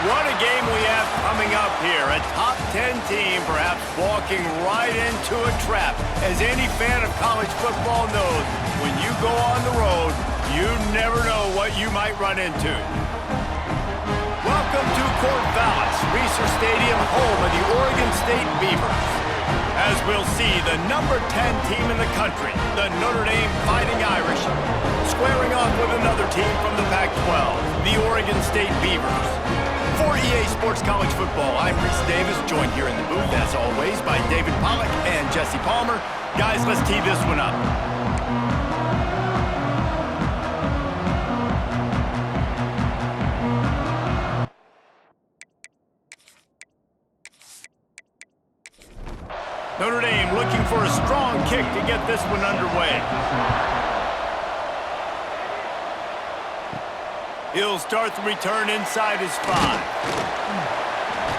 What a game we have coming up here. A top 10 team perhaps walking right into a trap. As any fan of college football knows, when you go on the road, you never know what you might run into. Welcome to Corvallis, Reser Stadium, home of the Oregon State Beavers. As we'll see, the number 10 team in the country, the Notre Dame Fighting Irish, squaring off with another team from the Pac-12, the Oregon State Beavers. For EA Sports College Football, I'm Reese Davis, joined here in the booth, as always, by David Pollack and Jesse Palmer. Guys, let's tee this one up. Notre Dame looking for a strong kick to get this one underway. He'll start the return inside his 5.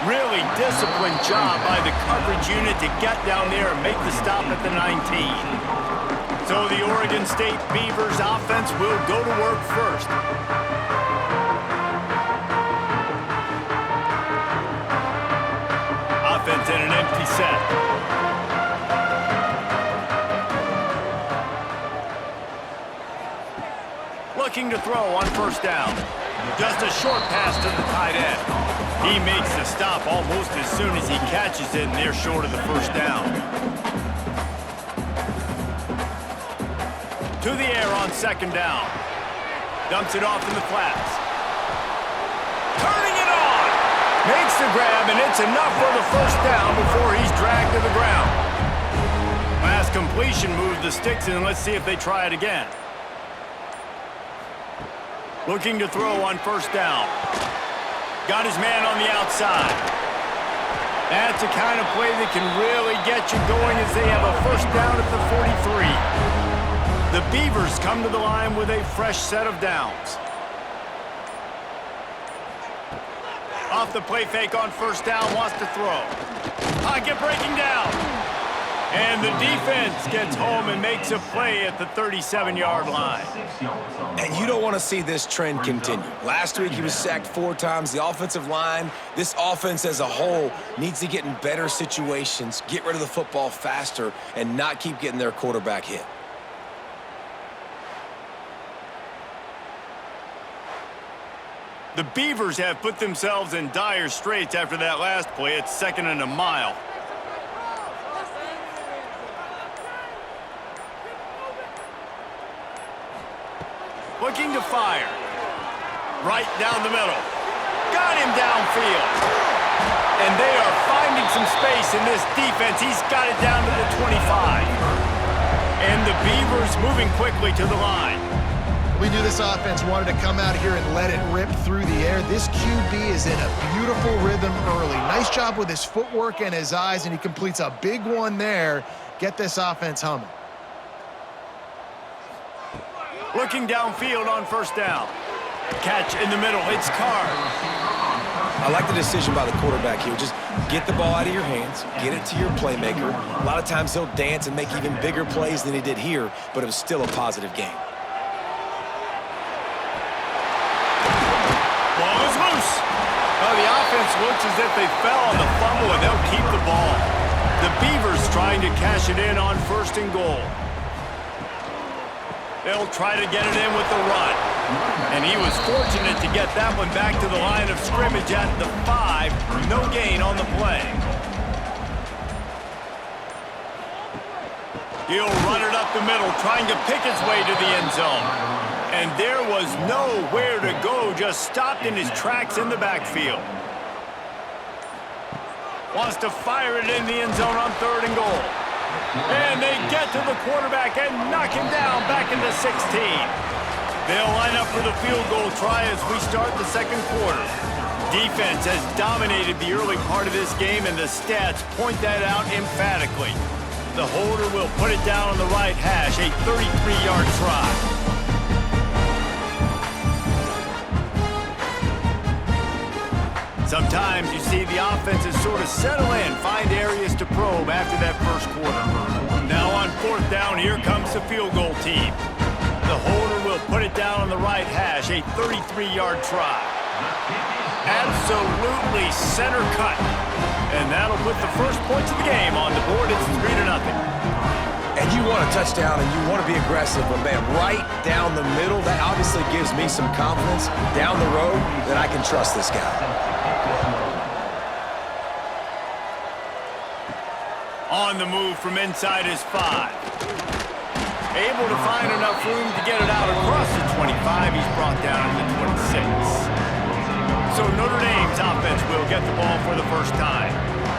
Really disciplined job by the coverage unit to get down there and make the stop at the 19. So the Oregon State Beavers offense will go to work first. Offense in an empty set. Looking to throw on first down. Just a short pass to the tight end. He makes the stop almost as soon as he catches it, and they're short of the first down. To the air on second down. Dumps it off in the flats. Turning it on! Makes the grab, and it's enough for the first down before he's dragged to the ground. Last completion moved the sticks in. Let's see if they try it again. Looking to throw on first down. Got his man on the outside. That's the kind of play that can really get you going as they have a first down at the 43. The Beavers come to the line with a fresh set of downs. Off the play fake on first down, wants to throw. Pocket breaking down. And the defense gets home and makes a play at the 37-yard line. And you don't want to see this trend continue. Last week he was sacked 4 times. The offensive line, this offense as a whole, needs to get in better situations, get rid of the football faster, and not keep getting their quarterback hit. The Beavers have put themselves in dire straits after that last play. It's 2nd and a mile. Looking to fire. Right down the middle. Got him downfield. And they are finding some space in this defense. He's got it down to the 25. And the Beavers moving quickly to the line. We knew this offense wanted to come out here and let it rip through the air. This QB is in a beautiful rhythm early. Nice job with his footwork and his eyes, and he completes a big one there. Get this offense humming. Looking downfield on first down. Catch in the middle. It's Carr. I like the decision by the quarterback here. Just get the ball out of your hands, get it to your playmaker. A lot of times he'll dance and make even bigger plays than he did here, but it was still a positive game. Ball is loose. Oh, the offense looks as if they fell on the fumble, and they'll keep the ball. The Beavers trying to cash it in on first and goal. They'll try to get it in with the run. And he was fortunate to get that one back to the line of scrimmage at the 5. No gain on the play. He'll run it up the middle, trying to pick his way to the end zone. And there was nowhere to go, just stopped in his tracks in the backfield. Wants to fire it in the end zone on 3rd and goal. And they get to the quarterback and knock him down back into 16. They'll line up for the field goal try as we start the second quarter. Defense has dominated the early part of this game, and the stats point that out emphatically. The holder will put it down on the right hash, a 33-yard try. Sometimes you see the offenses sort of settle in, find areas to probe after that first quarter. Now on 4th down, here comes the field goal team. The holder will put it down on the right hash, a 33-yard try. Absolutely center cut. And that'll put the first points of the game on the board. It's 3-0. And you want a touchdown and you want to be aggressive, but man, right down the middle, that obviously gives me some confidence down the road that I can trust this guy. On the move from inside his 5. Able to find enough room to get it out across the 25. He's brought down to the 26. So Notre Dame's offense will get the ball for the first time.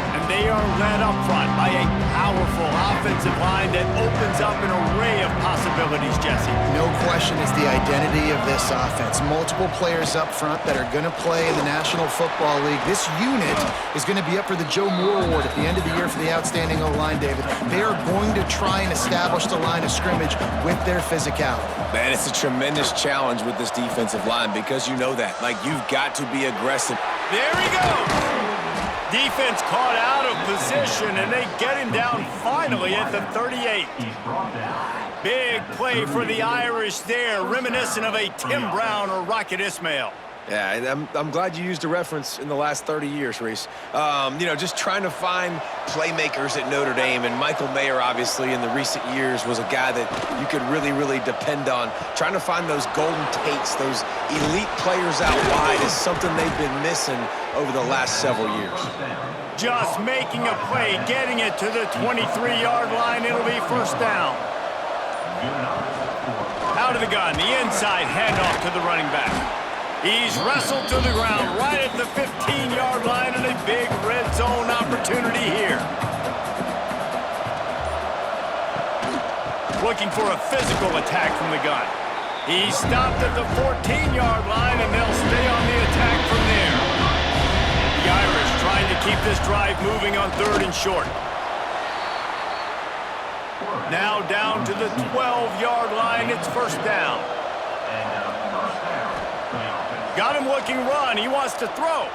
And they are led up front by a powerful offensive line that opens up an array of possibilities, Jesse. No question it's the identity of this offense. Multiple players up front that are going to play in the National Football League. This unit is going to be up for the Joe Moore Award at the end of the year for the outstanding O-line, David. They are going to try and establish the line of scrimmage with their physicality. Man, it's a tremendous challenge with this defensive line because you know that. Like, you've got to be aggressive. There he goes! Defense caught out of position, and they get him down finally at the 38. Big play for the Irish there, reminiscent of a Tim Brown or Rocket Ismail. Yeah, and I'm glad you used a reference in the last 30 years, Reese. You know, just trying to find playmakers at Notre Dame, and Michael Mayer, obviously, in the recent years, was a guy that you could really, really depend on. Trying to find those golden takes, those elite players out wide is something they've been missing over the last several years. Just making a play, getting it to the 23-yard line. It'll be first down. Out of the gun, the inside handoff to the running back. He's wrestled to the ground right at the 15-yard line, and a big red zone opportunity here. Looking for a physical attack from the gun. He's stopped at the 14-yard line, and they'll stay on the attack from there. The Irish trying to keep this drive moving on 3rd and short. Now down to the 12-yard line. It's first down. Got him looking run. He wants to throw.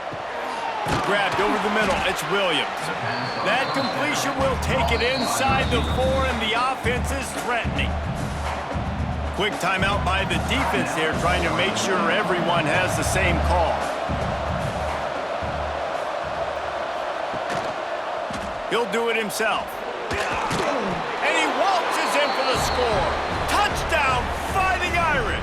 Grabbed over the middle. It's Williams. That completion will take it inside the 4, and the offense is threatening. Quick timeout by the defense there, trying to make sure everyone has the same call. He'll do it himself. And he waltzes in for the score. Touchdown, Fighting Irish.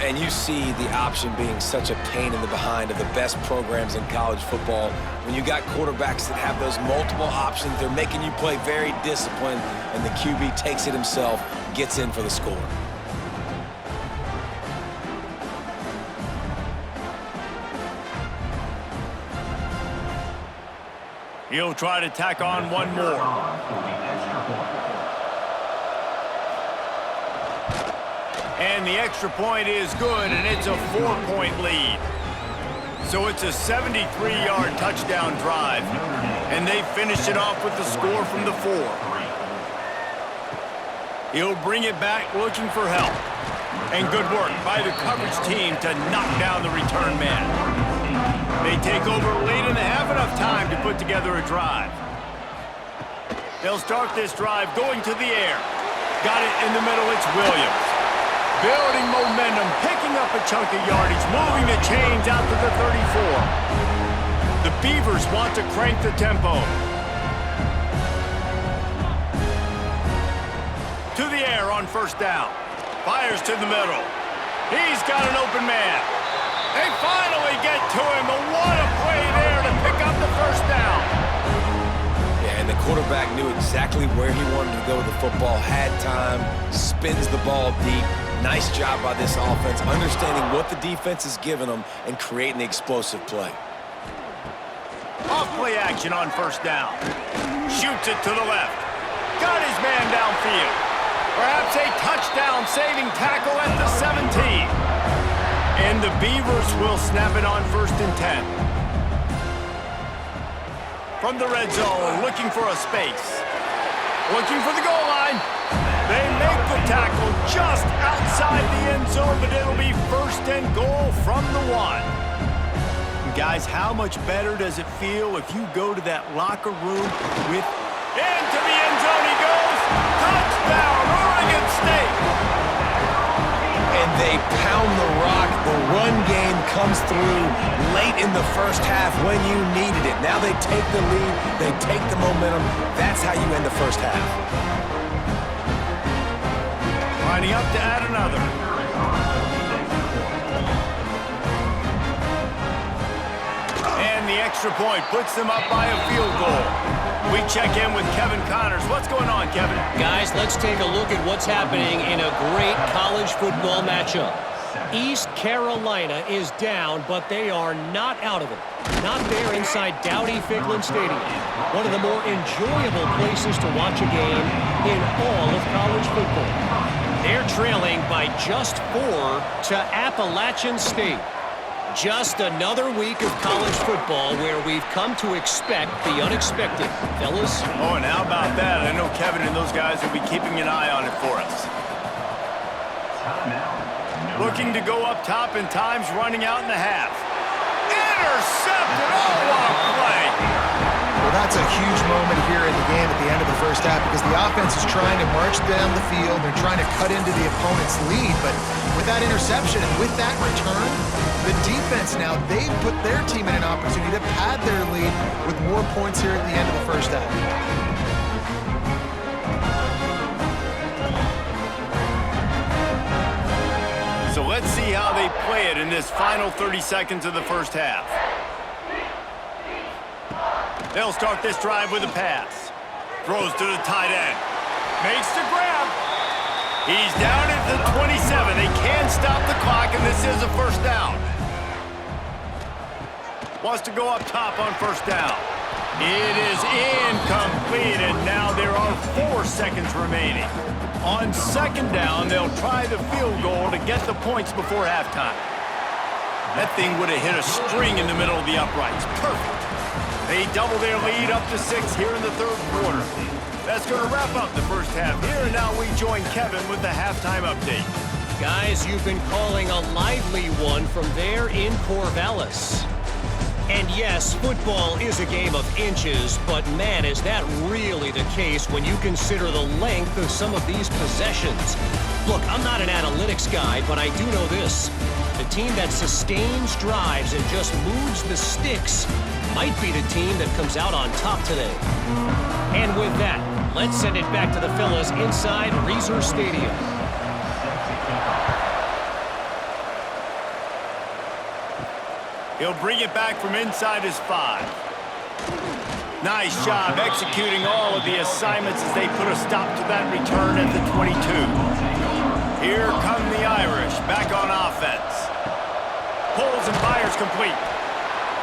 And you see the option being such a pain in the behind of the best programs in college football. When you got quarterbacks that have those multiple options, they're making you play very disciplined, and the QB takes it himself, gets in for the score. He'll try to tack on one more. And the extra point is good, and it's a 4-point lead. So it's a 73-yard touchdown drive, and they finish it off with the score from the 4. He'll bring it back looking for help. And good work by the coverage team to knock down the return man. They take over late and they have enough time to put together a drive. They'll start this drive going to the air. Got it in the middle, it's Williams. Building momentum, picking up a chunk of yardage, moving the chains out to the 34. The Beavers want to crank the tempo. To the air on first down. Fires to the middle. He's got an open man. They finally get to him, but what a play there to pick up the first down. Yeah, and the quarterback knew exactly where he wanted to go with the football, had time, spins the ball deep. Nice job by this offense, understanding what the defense is giving them and creating the explosive play. Off play action on first down. Shoots it to the left. Got his man downfield. Perhaps a touchdown-saving tackle at the 17. And the Beavers will snap it on 1st and 10. From the red zone, looking for a space. Looking for the goal line. They make the tackle just outside the end zone, but it'll be 1st and goal from the 1. Guys, how much better does it feel if you go to that locker room with... Into the end zone he goes! Touchdown, Oregon State! and they pound the rock. The run game comes through late in the first half when you needed it. Now they take the lead, they take the momentum. That's how you end the first half. Lining up to add another. And the extra point puts them up by a field goal. We check in with Kevin Connors. What's going on, Kevin? Guys, let's take a look at what's happening in a great college football matchup. East Carolina is down, but they are not out of it. Not there inside Dowdy-Ficklen Stadium. One of the more enjoyable places to watch a game in all of college football. They're trailing by just 4 to Appalachian State. Just another week of college football where we've come to expect the unexpected. Fellas? Oh, and how about that? I know Kevin and those guys will be keeping an eye on it for us. Looking to go up top, and time's running out in the half. Intercepted! Oh, what a play! Well, that's a huge moment here in the game at the end of the first half because the offense is trying to march down the field. They're trying to cut into the opponent's lead, but with that interception and with that return, the defense now, they've put their team in an opportunity to pad their lead with more points here at the end of the first half. So let's see how they play it in this final 30 seconds of the first half. They'll start this drive with a pass. Throws to the tight end. Makes the grab. He's down at the 27. They can stop the clock, and this is a first down. Wants to go up top on first down. It is incomplete, and now there are 4 seconds remaining. On second down, they'll try the field goal to get the points before halftime. That thing would have hit a string in the middle of the uprights. Perfect. They double their lead up to 6 here in the third quarter. That's going to wrap up the first half here, and now we join Kevin with the halftime update. Guys, you've been calling a lively one from there in Corvallis. And yes, football is a game of inches, but man, is that really the case when you consider the length of some of these possessions. Look, I'm not an analytics guy, but I do know this. The team that sustains drives and just moves the sticks might be the team that comes out on top today. And with that, let's send it back to the fellas inside Reser Stadium. He'll bring it back from inside his 5. Nice job executing all of the assignments as they put a stop to that return at the 22. Here come the Irish, back on offense. Pulls and fires complete.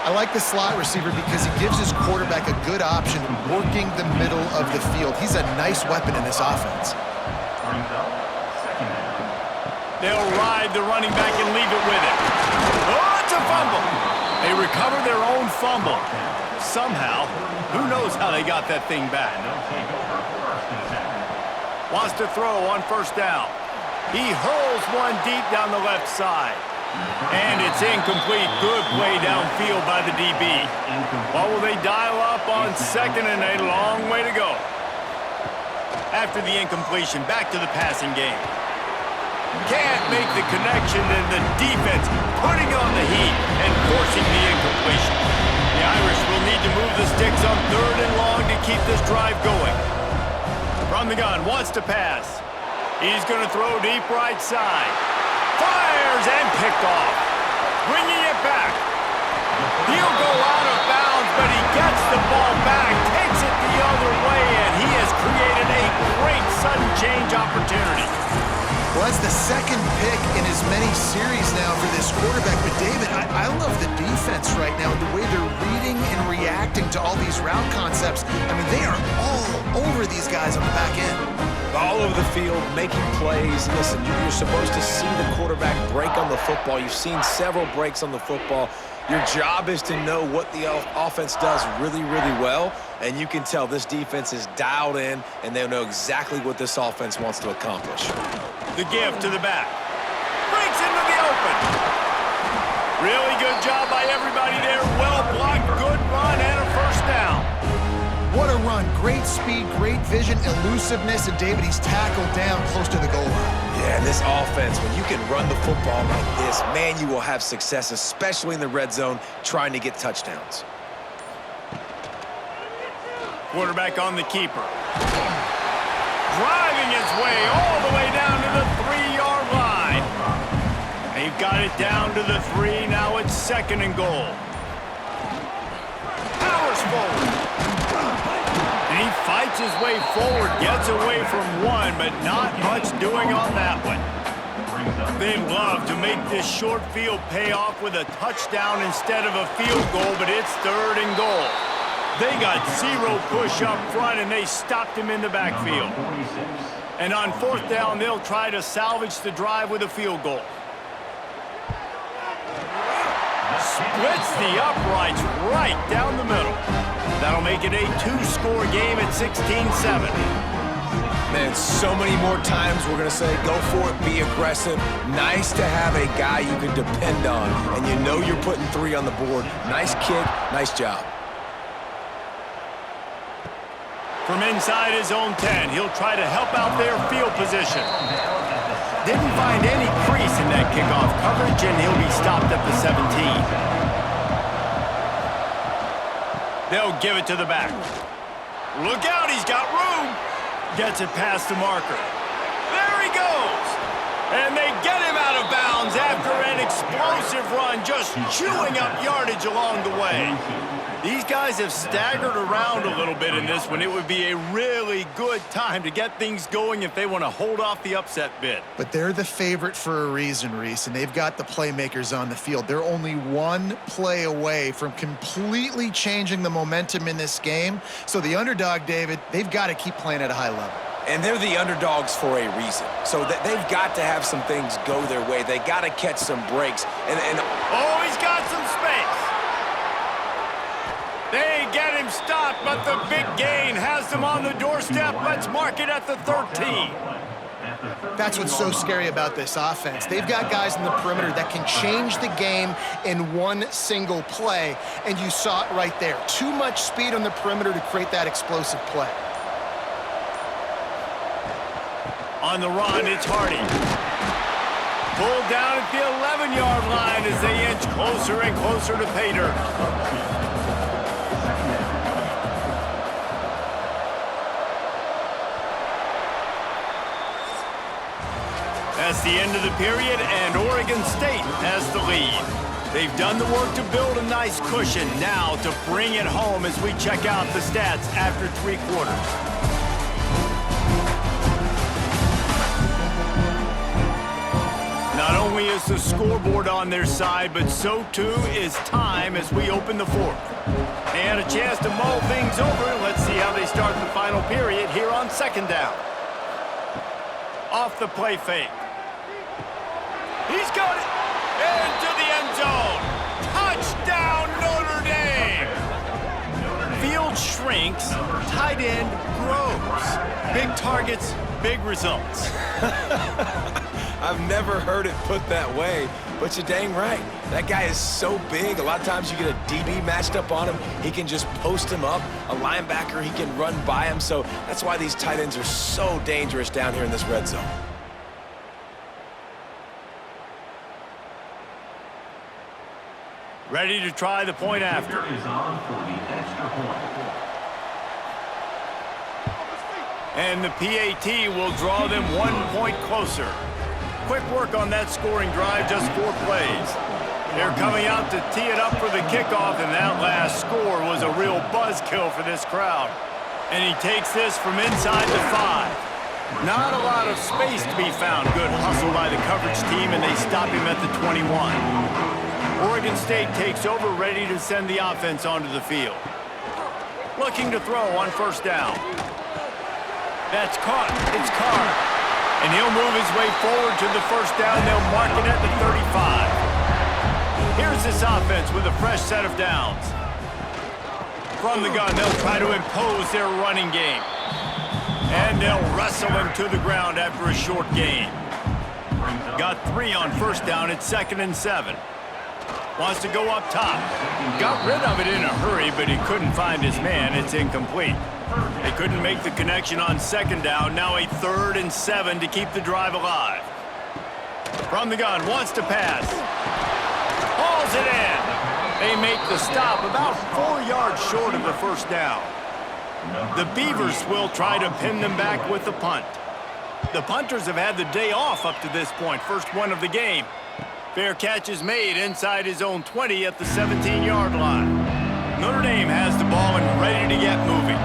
I like the slot receiver because he gives his quarterback a good option working the middle of the field. He's a nice weapon in this offense. They'll ride the running back and leave it with it. Oh, it's a fumble. They recover their own fumble. Somehow, who knows how they got that thing back. Wants to throw on first down. He hurls one deep down the left side. And it's incomplete. Good play downfield by the DB. What will they dial up on second and a long way to go? After the incompletion, back to the passing game. Can't make the connection, and the defense putting on the heat and forcing the incompletion. The Irish will need to move the sticks on third and long to keep this drive going. From the gun, wants to pass. He's going to throw deep right side. Fires and picked off. Bringing it back. He'll go out of bounds, but he gets the ball back, takes it the other way, and he has created a great sudden change opportunity. Well, that's the second pick in as many series now for this quarterback. But, David, I love the defense right now, the way they're reading and reacting to all these route concepts. I mean, they are all over these guys on the back end. All over the field, making plays. Listen, you're supposed to see the quarterback break on the football. You've seen several breaks on the football. Your job is to know what the offense does really, really well, and you can tell this defense is dialed in, and they know exactly what this offense wants to accomplish. The give to the back. Breaks into the open. Really good job by everybody there. Well blocked, good run, and a first down. What a run. great speed, great vision, elusiveness, and David, he's tackled down close to the goal line. Yeah, and this offense, when you can run the football like this, man, you will have success, especially in the red zone, trying to get touchdowns. Quarterback on the keeper. Driving his way all the way down to the 3-yard line. They've got it down to the 3. Now it's 2nd and goal. Powers forward. And he fights his way forward, gets away from one, but not much doing on that one. They'd love to make this short field pay off with a touchdown instead of a field goal, but it's 3rd and goal. They got 0 push up front, and they stopped him in the backfield. And on 4th down, they'll try to salvage the drive with a field goal. Splits the uprights right down the middle. That'll make it a 2-score game at 16-7. Man, so many more times we're going to say, go for it, be aggressive. Nice to have a guy you can depend on, and you know you're putting 3 on the board. Nice kick, nice job. From inside his own 10, he'll try to help out their field position. Didn't find any crease in that kickoff coverage, and he'll be stopped at the 17. They'll give it to the back. Look out, he's got room. Gets it past the marker. There he goes. And they get him out of bounds after an explosive run, just chewing up yardage along the way. These guys have staggered around a little bit in this one. It would be a really good time to get things going if they want to hold off the upset bid. But they're the favorite for a reason, Reese, and they've got the playmakers on the field. They're only 1 play away from completely changing the momentum in this game. So the underdog, David, they've got to keep playing at a high level. And they're the underdogs for a reason. So that they've got to have some things go their way. They got to catch some breaks. Oh, he's got some space. They get him stopped, but the big gain has them on the doorstep. Let's mark it at the 13. That's what's so scary about this offense. They've got guys in the perimeter that can change the game in 1 single play, and you saw it right there. Too much speed on the perimeter to create that explosive play. On the run, it's Hardy. Pulled down at the 11-yard line as they inch closer and closer to pay dirt. That's the end of the period, and Oregon State has the lead. They've done the work to build a nice cushion. Now to bring it home as we check out the stats after 3 quarters. Not only is the scoreboard on their side, but so too is time as we open the 4th. They had a chance to mull things over. Let's see how they start the final period here on 2nd down. Off the play fake. He's got it into the end zone. Touchdown, Notre Dame. Field shrinks, tight end grows. Big targets, big results. I've never heard it put that way, but you're dang right. That guy is so big. A lot of times you get a DB matched up on him. He can just post him up. A linebacker, he can run by him. So that's why these tight ends are so dangerous down here in this red zone. Ready to try the point after. And the PAT will draw them 1 point closer. Quick work on that scoring drive, just 4 plays. They're coming out to tee it up for the kickoff, and that last score was a real buzzkill for this crowd. And he takes this from inside the 5. Not a lot of space to be found. Good hustle by the coverage team, and they stop him at the 21. Oregon State takes over, ready to send the offense onto the field. Looking to throw on 1st down. That's caught. It's Carr. And he'll move his way forward to the 1st down. They'll mark it at the 35. Here's this offense with a fresh set of downs. From the gun, they'll try to impose their running game. And they'll wrestle him to the ground after a short gain. Got 3 on 1st down. It's 2nd and 7. Wants to go up top. Got rid of it in a hurry, but he couldn't find his man. It's incomplete. They couldn't make the connection on second down. Now a 3rd and 7 to keep the drive alive. From the gun, wants to pass. Hauls it in. They make the stop about 4 yards short of the first down. The Beavers will try to pin them back with the punt. The punters have had the day off up to this point. First one of the game. Fair catch is made inside his own 20 at the 17-yard line. Notre Dame has the ball and ready to get moving.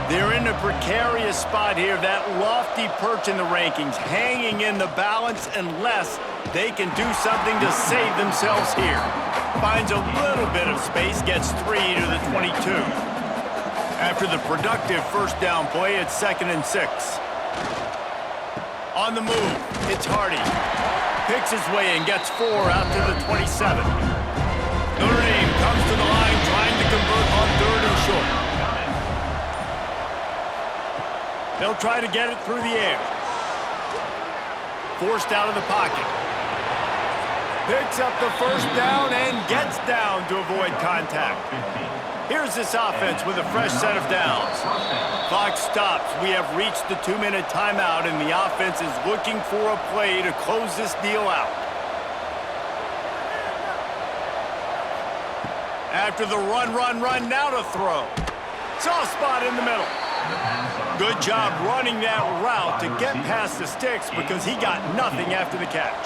They're in a precarious spot here, that lofty perch in the rankings, hanging in the balance unless they can do something to save themselves here. Finds a little bit of space, gets 3 to the 22. After the productive first down play, it's 2nd and 6. On the move, it's Hardy. Picks his way and gets 4 out to the 27. Notre Dame comes to the line trying to convert on 3rd and short. They'll try to get it through the air. Forced out of the pocket. Picks up the first down and gets down to avoid contact. Here's this offense with a fresh set of downs. Clock stops. We have reached the 2-minute timeout, and the offense is looking for a play to close this deal out. After the run, now to throw. Soft spot in the middle. Good job running that route to get past the sticks because he got nothing after the catch.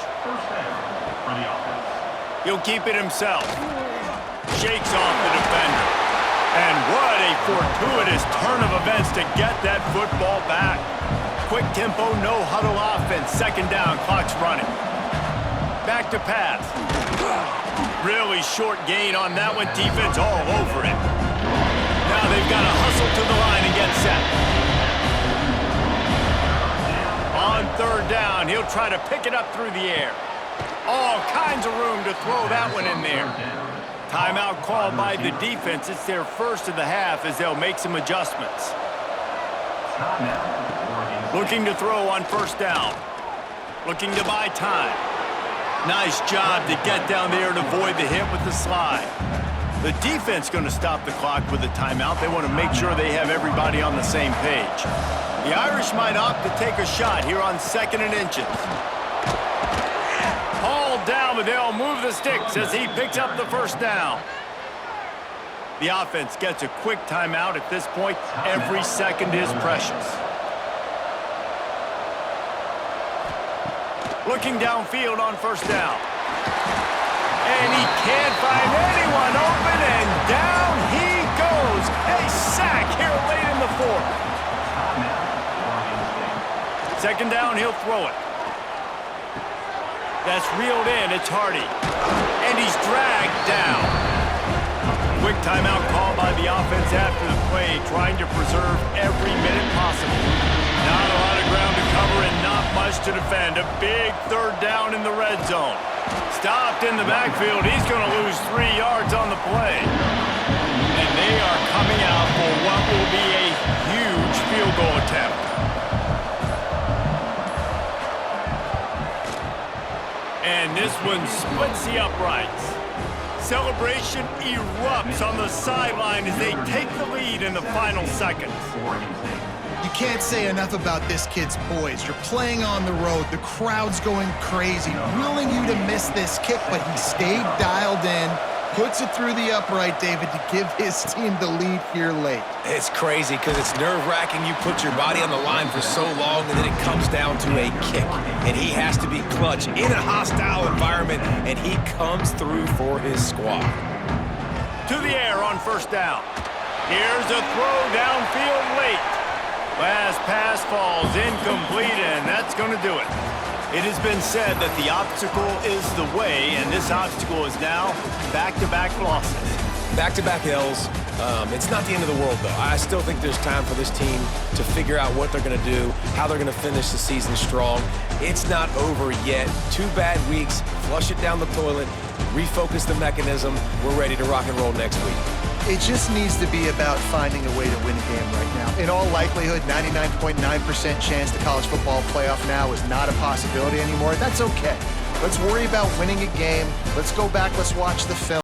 He'll keep it himself. Shakes off the defender. And what a fortuitous turn of events to get that football back. Quick tempo, no huddle offense. 2nd down, clock's running. Back to pass. Really short gain on that one. Defense all over it. Now they've got to hustle to the line and get set. On 3rd down, he'll try to pick it up through the air. All kinds of room to throw that one in there. Timeout called by the defense. It's their first of the half as they'll make some adjustments. Looking to throw on 1st down. Looking to buy time. Nice job to get down there and avoid the hit with the slide. The defense going to stop the clock with a timeout. They want to make sure they have everybody on the same page. The Irish might opt to take a shot here on 2nd and inches. Hauled down, but they'll move the sticks as he picks up the first down. The offense gets a quick timeout at this point. Every second is precious. Looking downfield on 1st down. And he can't find anyone open, and down he goes. A sack here late in the 4th. 2nd down, he'll throw it. That's reeled in, it's Hardy. And he's dragged down. Quick timeout called by the offense after the play, trying to preserve every minute possible. Not a lot of ground to cover and not much to defend. A big 3rd down in the red zone. Stopped in the backfield. He's going to lose 3 yards on the play. And they are coming out for what will be a huge field goal attempt. And this one splits the uprights. Celebration erupts on the sideline as they take the lead in the final seconds. You can't say enough about this kid's poise. You're playing on the road. The crowd's going crazy, willing you to miss this kick, but he stayed dialed in, puts it through the upright, David, to give his team the lead here late. It's crazy because it's nerve-wracking. You put your body on the line for so long, and then it comes down to a kick. And he has to be clutch in a hostile environment, and he comes through for his squad. To the air on 1st down. Here's a throw downfield late. Last pass falls incomplete, and that's going to do it. It has been said that the obstacle is the way, and this obstacle is now back-to-back losses. Back-to-back L's. It's not the end of the world, though. I still think there's time for this team to figure out what they're going to do, how they're going to finish the season strong. It's not over yet. 2 bad weeks. Flush it down the toilet. Refocus the mechanism. We're ready to rock and roll next week. It just needs to be about finding a way to win a game right now. In all likelihood, 99.9% chance the college football playoff now is not a possibility anymore. That's okay. Let's worry about winning a game. Let's go back. Let's watch the film.